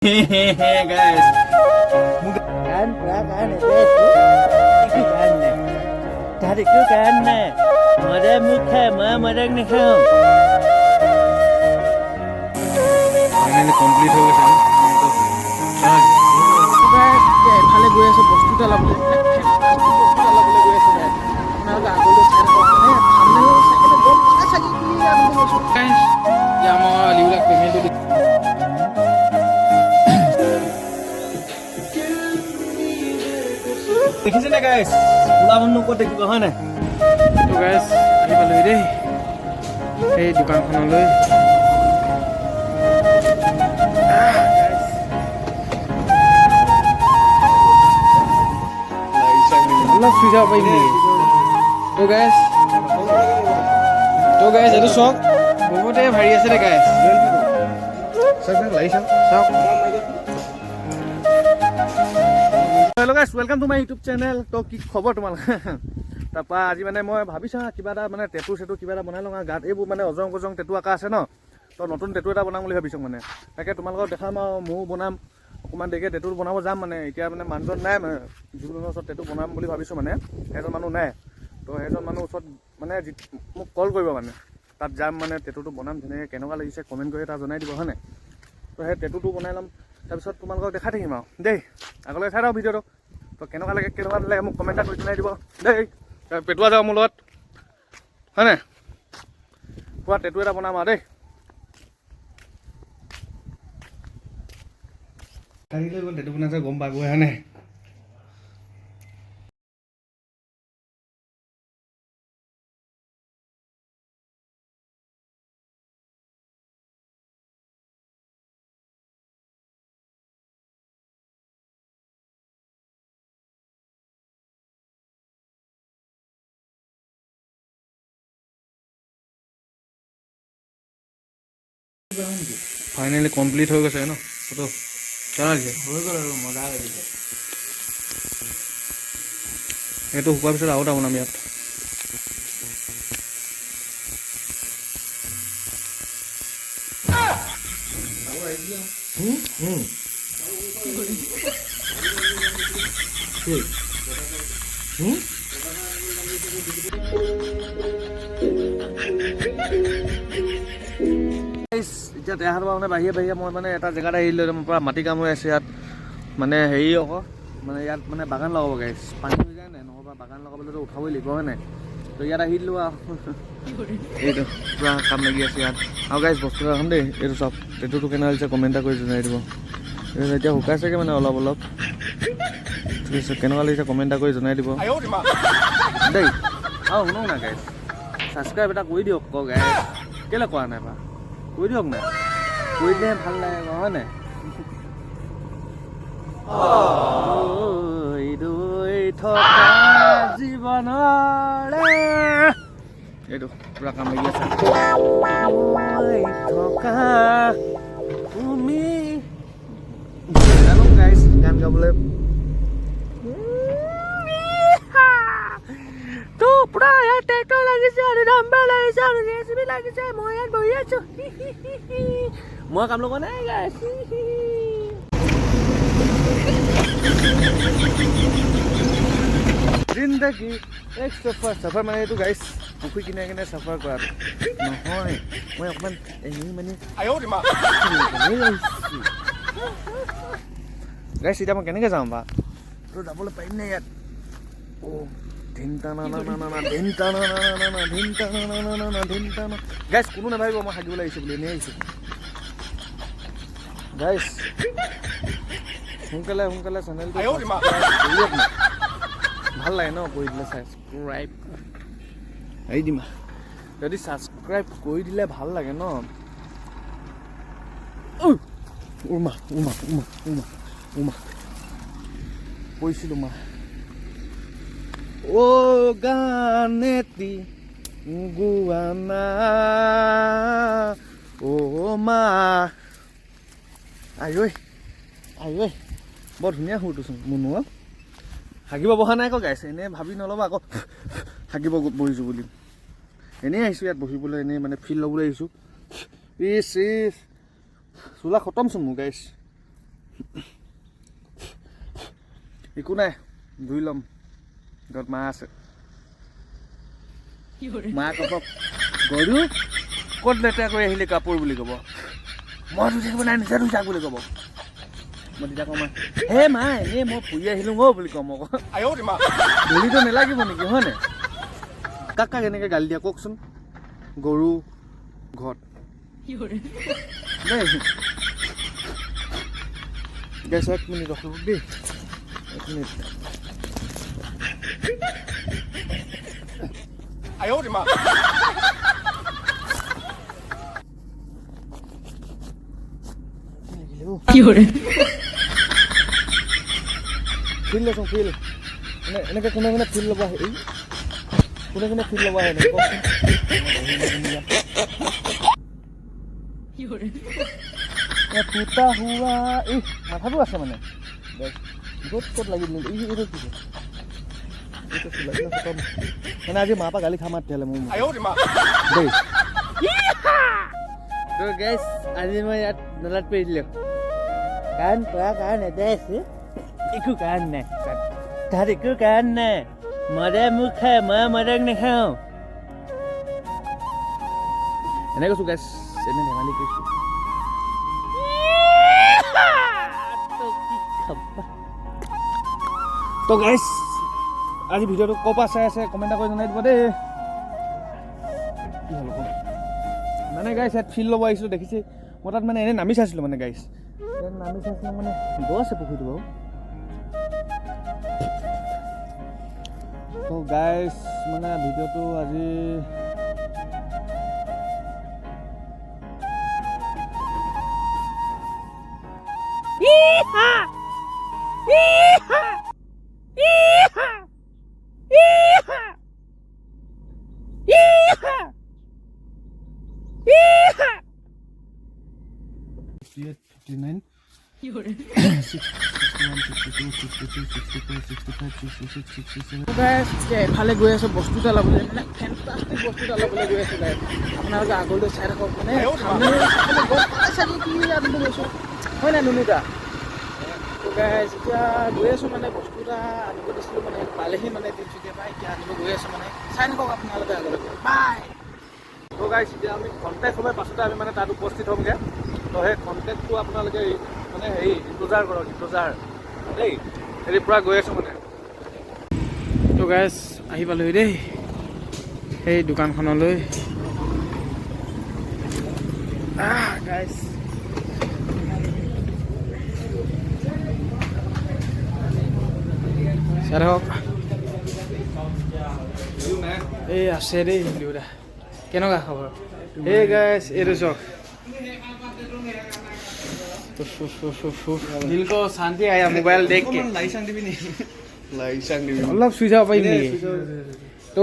Guys. Kan itu kan tarik itu kan mada muka mada nih kau Finally complete हो गया sir ভালে গৈ আছে বস্তুটা লাবলে গৈ আছে আপোনালোকে আগলৈ চাই থাকক মানে সামনে গম চাগে কি আৰম্ভ হৈছে guys ya mau liurak payment itu দেখিছে না গাইস ওলা বন্ধ ক'ত দেখিব হয় না তো গাইস আহি পালো দেই এই দোকানখনলৈ অলপ চুই যাব পাৰিম নেকি তো গাইস এইটো চাওক বহুতে ভাৰী আছে দে গাইস চাওক hello' guys welcome to my YouTube channel তো কি খবৰ তোমালোকে তাৰপৰা আজি মানে মই ভাবিছোঁ কিবা এটা মানে টেটু চেটু কিবা এটা বনাই লওঁ গাত এইবোৰ মানে অজং গজং টেটু আঁকা আছে ন তো নতুন টেটু এটা বনাম বুলি ভাবিছোঁ মানে তাকে তোমালোকক দেখাম আৰু ময়ো বনাম অকণমান দেৰিকৈ টেটু বনাব যাম মানে এতিয়া মানে মানুহজন নাই মানে যিজনৰ ওচৰত টেটু বনাম বুলি ভাবিছোঁ মানে এজন মানুহ নাই তো সেইজন মানুহৰ ওচৰত মানে মোক কল কৰিব মানে তাত যাম মানে টেটুটো বনাম ধুনীয়াকৈ কেনেকুৱা লাগিছে কমেণ্ট কৰি এটা জনাই দিব হয় নাই তো সেই টেটুটো বনাই ল'ম তাৰপিছত তোমালোকক দেখাই থাকিম আৰু দেই আগলৈ চাই থাকক ভিডিঅ'টো তো কেনেকুৱা লাগে মোক কমেণ্ট এটা কৰি জনাই দিব দেই পেটুৱা যাওঁ মোৰ লগত হয় নাই পুৰা টেটু এটা বনাম আৰু দেই কালিলৈ গ'ল টেটু বনাইছে গম পাবই হয় নাই ফাইনেলি কমপ্লিট হৈ গৈছে ন ফটো কেনেকুৱা লাগিছে হৈ গ'ল আৰু মজা লাগিছে এইটো শুকোৱাৰ পিছত আৰু এটা বনাম ইয়াত এতিয়া দেহাৰ পৰা মানে বাহিৰে মই মানে এটা জেগাত আহিলোঁ মোৰ পৰা মাটি কাম হৈ আছে ইয়াত মানে হেৰি আকৌ মানে ইয়াত মানে বাগান লগাব গাইছ পানী হৈ যায় নাই নহ'বা বাগান লগাবলৈতো উঠাবই লাগিব হয় নাই তো ইয়াত আহি দিলোঁ আৰু এইটো পূৰা কাম লাগি আছে ইয়াত আৰু গাইছ বস্তু এটা খাম দেই এইটো চব টেটুটো কেনেকুৱা লাগিছে কমেণ্ট এটা কৰি জনাই দিব এতিয়া শুকাইছেগৈ মানে অলপ ঠিক আছে কেনেকুৱা লাগিছে কমেণ্ট এটা কৰি জনাই দিব দেই আৰু শুনক না গাইছ ছাবস্ক্ৰাইব এটা কৰি দিয়ক আকৌ গাইছ কেলৈ কৰা নাই বা কৰি দিয়ক না কৰি দিলে ভাল লাগে আকৌ হয় নাই থকা জীৱনৰে এইটো পুৰা কাম লাগি আছে থকা তুমি জানো গাইছ গান গাবলৈ তো পুৰা ইয়াত ট্ৰেক্টৰ লাগিছে আৰু ডাম্বাৰ লাগিছে আৰু জেচিবি লাগিছে মই ইয়াত বহি আছো মই কাম লগা নাই গাইছ জিন্দগী এক চাফাৰ মানে এইটো গাইছ পুখুৰী কিনে চাফাৰ কৰাত নহয় মই অকণমান এনেই মানে গাইছ এতিয়া মই কেনেকৈ যাম বা তোৰ যাবলৈ পাৰিম নে ইয়াত গাইছ কোনো নাভাবিব মই হাগিবলৈ আহিছোঁ বুলি এনেই আহিছোঁ গাইছ সোনকালে চেনেলটো ভাল লাগে ন কৰি দিলে ছাবস্ক্ৰাইব হেৰি দিম যদি ছাবস্ক্ৰাইব কৰি দিলে ভাল লাগে ন উমা কৈছিলোঁ মা অ গানেতি গুৱানা অ মা আই ঐ বৰ ধুনীয়া সুৰটোচোন মুনুৱা হাগিব বহা নাই আকৌ গাইছে এনেই ভাবি নল'বা আকৌ হাগিব বহিছোঁ বুলি এনেই আহিছোঁ ইয়াত বহিবলৈ এনেই মানে ফিল ল'বলৈ আহিছোঁ ইচ চোলা খতমচোন মোৰ গাইছ একো নাই ধুই ল'ম ঘৰত মা আছে মা ক'ব গৰু ক'ত লেতেৰা কৰি আহিলে কাপোৰ বুলি ক'ব মই ধুই থাকিব নাই নিজে ধুই থাক বুলি ক'ব মই তেতিয়া কওঁ মা হে মা এনেই মই ফুৰি আহিলোঁ বুলি ক'ম আকৌ ধূলিটো নেলাগিব নেকি হয় নাই কাক কাক এনেকৈ গালি দিয়া কওকচোন গৰু ঘৰত দেই গেছ 1 মিনিট ৰখিব দেই 1 মিনিট ফিল লৈছোঁ ফিল এনেকৈ কোনে কোনে ফিল ল'ব আহে কোনে কোনে ফিল ল'ব আহে টুটা হোৱা এই মাথাটো আছে মানে য'ত ক'ত লাগিব এইটো কি মানে আজি মাৰ পৰা গালি খাম আৰু তেতিয়াহ'লে মোৰ দেই তো গেছ আজি মই ইয়াত নলাত পৰি দিলোঁ কাৰণ পৰা কাৰণ এটাই আছে একো কাৰণ নাই তাত একো কাৰণ নাই মদে মোক খায় মই মদক নাখাওঁ এনে কৈছোঁ গেছ এনে ধেমালি কৈছোঁ তো গাইছ আজি ভিডিঅ'টো ক'ৰ পৰা চাই আছে কমেণ্ট কৰি জনাই দিব দেই কি হ'ল আকৌ মানে গাইছ ইয়াত ফিল ল'ব আহিছিলোঁ দেখিছে মই তাত মানে এনেই নামি চাইছিলোঁ মানে গাইছ ইয়াত নামি চাইছিলোঁ মানে দ আছে পুখুৰীটো বাৰু তো গাইছ মানে ভিডিঅ'টো আজি এফালে গৈ আছো বস্তু এটা ল'বলৈ মানে ফেণ্টাষ্টিক বস্তু এটা ল'বলৈ গৈ আছো গাইছ আপোনালোকে আগলৈ চাই থাকক মানে চাগে কি আনিব গৈছোঁ হয় নাই নুনুদা তো গাইছ এতিয়া গৈ আছোঁ মানে বস্তু এটা আনিব দিছিলোঁ মানে পালেহি মানে তিনিচুকীয়া পৰা এতিয়া আনিব গৈ আছোঁ মানে চাই থাকক আপোনালোকে আগলৈ বাই তো গাইছ এতিয়া আমি কণ্টেক্ট হ'লে পাছতে আমি মানে তাত উপস্থিত হ'মগৈ তো সেই কণ্টেক্টটো আপোনালোকে মানে হেৰি ইন্তজাৰ কৰক ইন্তজাৰ দেই হেৰি পূৰা গৈ আছোঁ মানে তো গাইছ আহি পালোহি দেই সেই দোকানখনলৈ গাইছ চাই থাকক এই আছে দেই দেউতা কেনেকুৱা খবৰ এই গাইছ এইটো চাওক दिल को शांति आया मोबाइल देख के लाइसेंस অলপ চুই যাব পাৰিম নেকি তো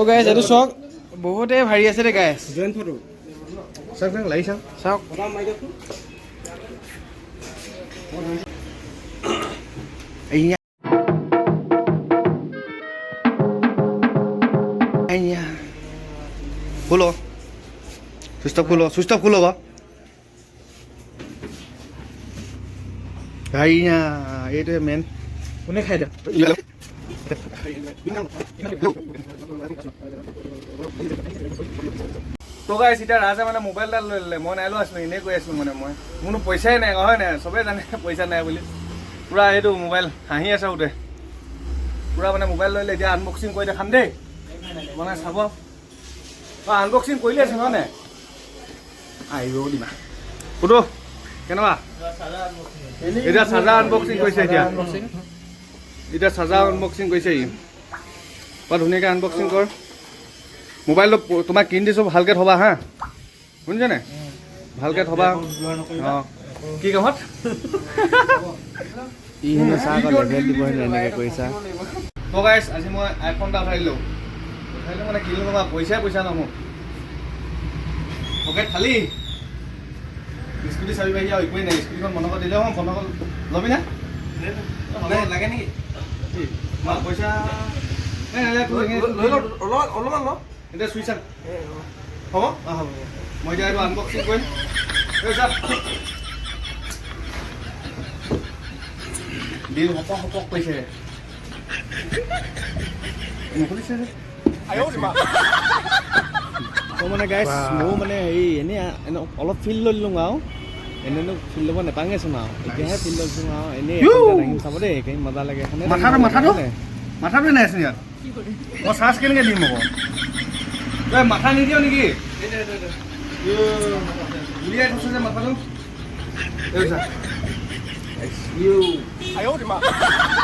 গাইছ এইটো চাওক বহুতে ভাৰী আছে দে গাইছ চাওক লাগি চাওক চাওক खोलो स्विच ऑफ खोलो ভাইয়া এইটোৱে মেইন কোনে খাই দিয়ক তো গাইছ এতিয়া ৰাজে মানে মোবাইল এটা লৈ ল'লে মই নাই লোৱা আছিলোঁ এনেই কৈ আছিলোঁ মানে মই মোৰনো পইচাই নাই হয় নাই চবেই জানে পইচা নাই বুলি পূৰা এইটো মোবাইল হাঁহি আছে উঠে পূৰা মানে মোবাইল লৈ ল'লে এতিয়া আনবক্সিং কৰি দেখাম দেই মানে চাব অঁ আনবক্সিং কৰিলে আছে নহয় নাই আহিব দিবা সুধো কেনেকুৱা এতিয়া চাৰ্জাৰ আনবক্সিং কৰিছে এতিয়া চাৰ্জাৰ আনবক্সিং কৰিছে ই বৰ ধুনীয়াকৈ আনবক্সিং কৰ মোবাইলটো তোমাক কিনি দিছোঁ ভালকৈ থ'বা হা শুনিছানে ভালকৈ থ'বা অঁ কি কামত তো গাইছ আজি মই আইফোন এটা উঠাই দিলোঁ মানে কিনিলোঁ বাবা পইচা নহওঁ পকেট খালী স্কুটি চাবি পাৰি আৰু একোৱেই নাই স্কুটিখন বন্ধ কৰি দিলে বন্ধ কৰি ল'বি না লাগে নেকি পইচা অলপমান ল এতিয়া চুইচ হ'ব হ'ব মই এতিয়া এইটো আনবক্সিং কৰিম দিন হপক হপক কৈছে নুখুলিছে যে তো মানে গাইছ মোৰ মানে হেৰি এনেই অলপ ফিল লৈ লওঁ আৰু এনেনো ফিল ল'ব নাপাঙেচোন আৰু এতিয়াহে ফিল লৈছোঁ আৰু এনেই দাঙি চাব দেই একেই মজা লাগে মাথাটো নাই আছে ইয়াত মই চাৰ্জ কেনেকৈ দিম আকৌ তই মাথা নিদিয় নেকি উলিয়াই থৈছে যে মাথাটো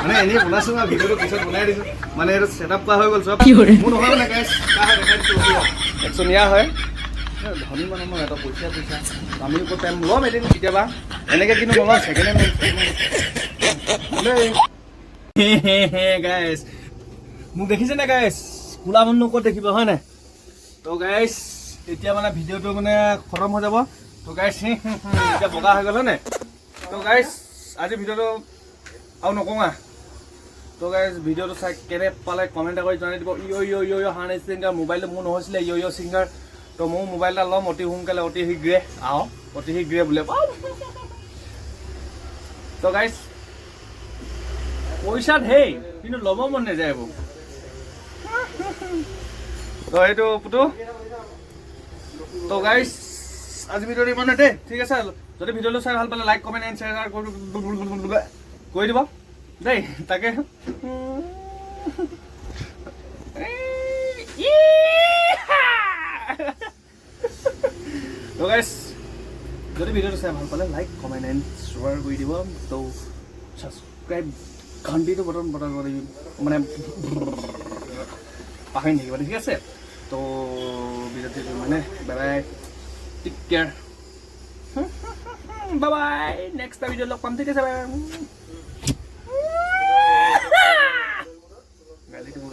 মানে এনেই বনাইছোঁ আৰু ভিডিঅ'টো পিছত বনাই দিছোঁ মানে এইটো ছেট আপ কৰা হৈ গ'ল চব মোৰ নহয় মানে গাইছ দেখাই দিছোঁ একচনীয়া হয় ধনী মানুহ নহয় এটা পইচা আমিও ক'ত টাইম ল'ম এদিন কেতিয়াবা এনেকৈ কিন্তু নলওঁ ছেকেণ্ড হেণ্ড গাইছ মোক দেখিছে নে গাইছ কোলা মানুহ ক'ত দেখিব হয় নাই তো গাইছ এতিয়া মানে ভিডিঅ'টো মানে খতম হৈ যাব তো গাইছ এতিয়া বগা হৈ গ'ল হয় নাই তো গাইছ আজি ভিডিঅ'টো আৰু নকওঁ তো গাইছ ভিডিঅ'টো চাই কেনে পালে কমেণ্ট কৰি জনাই দিব ইয় হাৰ্ণে ছিংগাৰ মোবাইলটো মোৰ নহৈছিলে ইয় ছিংগাৰ তো মোৰ মোবাইল এটা ল'ম অতি সোনকালে অতি শীঘ্ৰে অতি শীঘ্ৰে বোলে তো গাইছ পইচা ধেই কিন্তু ল'ব মন নাযায় এইবোৰ তো এইটো পুতু তো গাইছ আজি ভিডিঅ'টো ইমানে দেই ঠিক আছে যদি ভিডিঅ'টো চাই ভাল পালে লাইক কমেণ্ট এণ্ড শ্বেয়াৰ কৰি দিব দেই তাকে তো গাইছ যদি ভিডিঅ'টো চাই ভাল পালে লাইক কমেণ্ট এণ্ড শ্বেয়াৰ কৰি দিব তো ছাবস্ক্ৰাইব ঘণ্টিটো বটন কৰি মানে পাহৰি থাকিব ঠিক আছে তো ভিডিঅ'টো মানে bye bye take care bye bye next video' লগ পাম ঠিক আছে বাই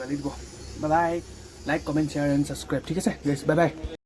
গালি দিব bye bye like comment share and subscribe ঠিক আছে বাই বাই